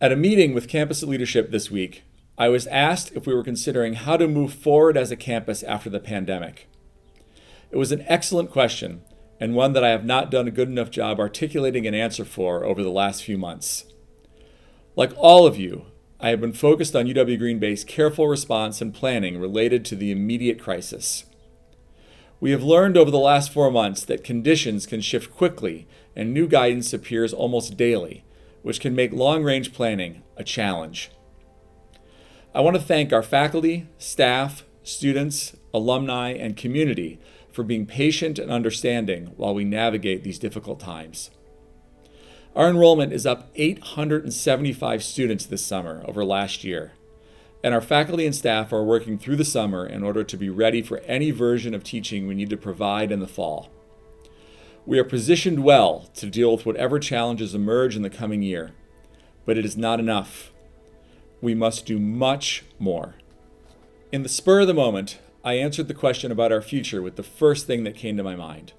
At a meeting with campus leadership this week, I was asked if we were considering how to move forward as a campus after the pandemic. It was an excellent question, and one that I have not done a good enough job articulating an answer for over the last few months. Like all of you, I have been focused on UW Green Bay's careful response and planning related to the immediate crisis. We have learned over the last 4 months that conditions can shift quickly and new guidance appears almost daily, which can make long-range planning a challenge. I want to thank our faculty, staff, students, alumni, and community for being patient and understanding while we navigate these difficult times. Our enrollment is up 875 students this summer over last year, and our faculty and staff are working through the summer in order to be ready for any version of teaching we need to provide in the fall. We are positioned well to deal with whatever challenges emerge in the coming year, but it is not enough. We must do much more. In the spur of the moment, I answered the question about our future with the first thing that came to my mind.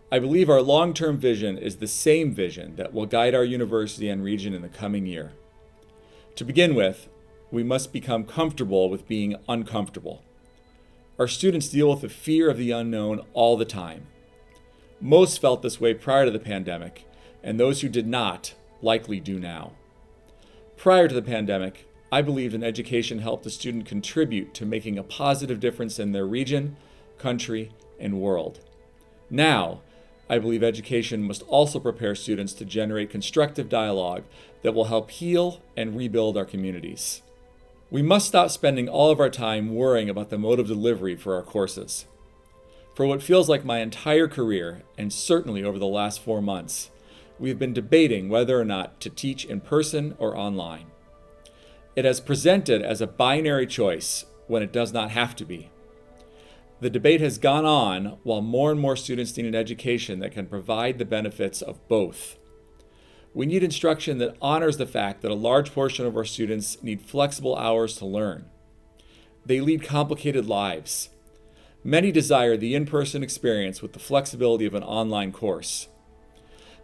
I believe our long-term vision is the same vision that will guide our university and region in the coming year. To begin with, we must become comfortable with being uncomfortable. Our students deal with the fear of the unknown all the time. Most felt this way prior to the pandemic, and those who did not likely do now. Prior to the pandemic, I believed an education helped the student contribute to making a positive difference in their region, country, and world. Now, I believe education must also prepare students to generate constructive dialogue that will help heal and rebuild our communities. We must stop spending all of our time worrying about the mode of delivery for our courses. For what feels like my entire career, and certainly over the last 4 months, we have been debating whether or not to teach in person or online. It has presented as a binary choice when it does not have to be. The debate has gone on while more and more students need an education that can provide the benefits of both. We need instruction that honors the fact that a large portion of our students need flexible hours to learn. They lead complicated lives. Many desire the in-person experience with the flexibility of an online course.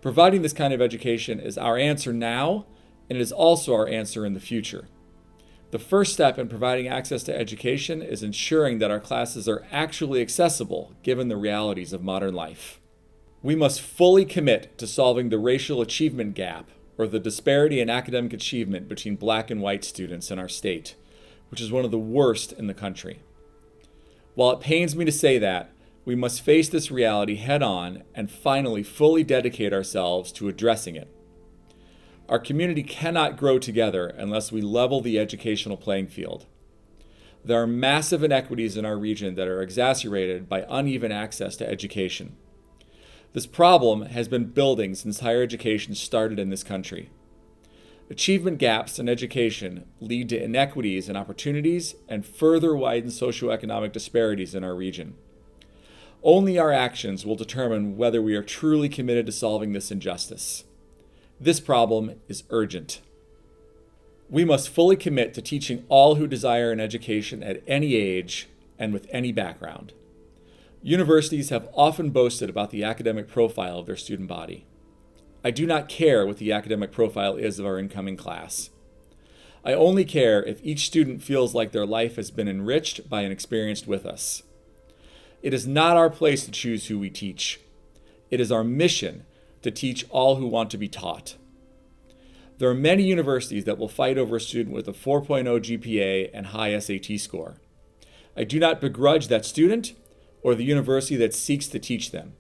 Providing this kind of education is our answer now, and it is also our answer in the future. The first step in providing access to education is ensuring that our classes are actually accessible given the realities of modern life. We must fully commit to solving the racial achievement gap, or the disparity in academic achievement between Black and white students in our state, which is one of the worst in the country. While it pains me to say that, we must face this reality head-on and finally fully dedicate ourselves to addressing it. Our community cannot grow together unless we level the educational playing field. There are massive inequities in our region that are exacerbated by uneven access to education. This problem has been building since higher education started in this country. Achievement gaps in education lead to inequities in opportunities and further widen socioeconomic disparities in our region. Only our actions will determine whether we are truly committed to solving this injustice. This problem is urgent. We must fully commit to teaching all who desire an education at any age and with any background. Universities have often boasted about the academic profile of their student body. I do not care what the academic profile is of our incoming class. I only care if each student feels like their life has been enriched by an experience with us. It is not our place to choose who we teach. It is our mission to teach all who want to be taught. There are many universities that will fight over a student with a 4.0 GPA and high SAT score. I do not begrudge that student or the university that seeks to teach them.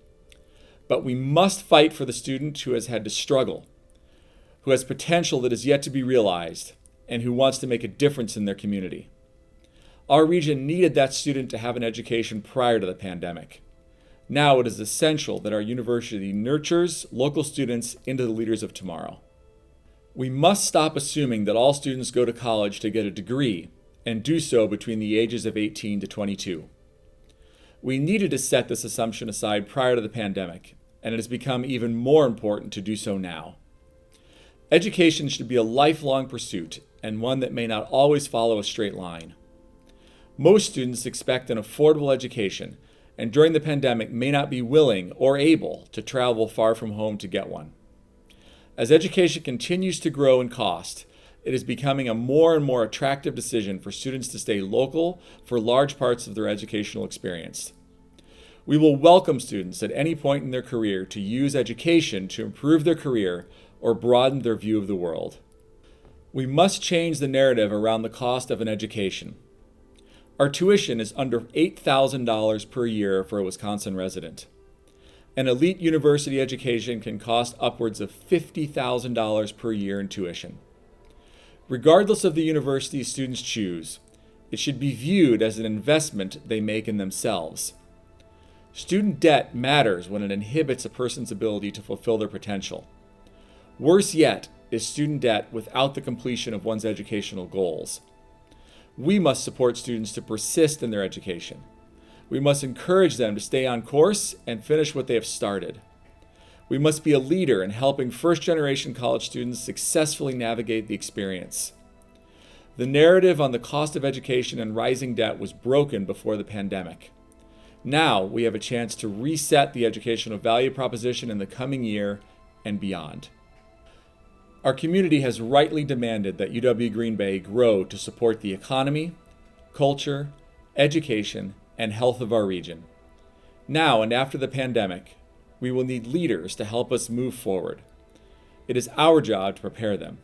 But we must fight for the student who has had to struggle, who has potential that is yet to be realized, and who wants to make a difference in their community. Our region needed that student to have an education prior to the pandemic. Now it is essential that our university nurtures local students into the leaders of tomorrow. We must stop assuming that all students go to college to get a degree and do so between the ages of 18 to 22. We needed to set this assumption aside prior to the pandemic, and it has become even more important to do so now. Education should be a lifelong pursuit and one that may not always follow a straight line. Most students expect an affordable education, and during the pandemic may not be willing or able to travel far from home to get one. As education continues to grow in cost, it is becoming a more and more attractive decision for students to stay local for large parts of their educational experience. We will welcome students at any point in their career to use education to improve their career or broaden their view of the world. We must change the narrative around the cost of an education. Our tuition is under $8,000 per year for a Wisconsin resident. An elite university education can cost upwards of $50,000 per year in tuition. Regardless of the university students choose, it should be viewed as an investment they make in themselves. Student debt matters when it inhibits a person's ability to fulfill their potential. Worse yet is student debt without the completion of one's educational goals. We must support students to persist in their education. We must encourage them to stay on course and finish what they have started. We must be a leader in helping first-generation college students successfully navigate the experience. The narrative on the cost of education and rising debt was broken before the pandemic. Now we have a chance to reset the educational value proposition in the coming year and beyond. Our community has rightly demanded that UW-Green Bay grow to support the economy, culture, education, and health of our region. Now and after the pandemic, we will need leaders to help us move forward. It is our job to prepare them.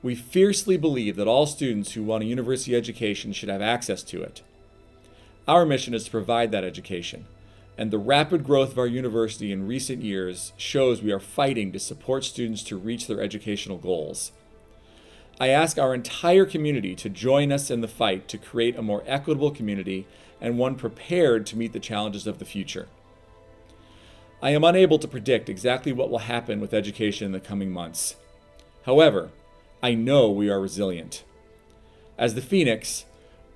We fiercely believe that all students who want a university education should have access to it. Our mission is to provide that education, and the rapid growth of our university in recent years shows we are fighting to support students to reach their educational goals. I ask our entire community to join us in the fight to create a more equitable community and one prepared to meet the challenges of the future. I am unable to predict exactly what will happen with education in the coming months. However, I know we are resilient. As the Phoenix,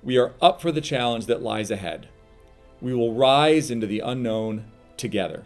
we are up for the challenge that lies ahead. We will rise into the unknown together.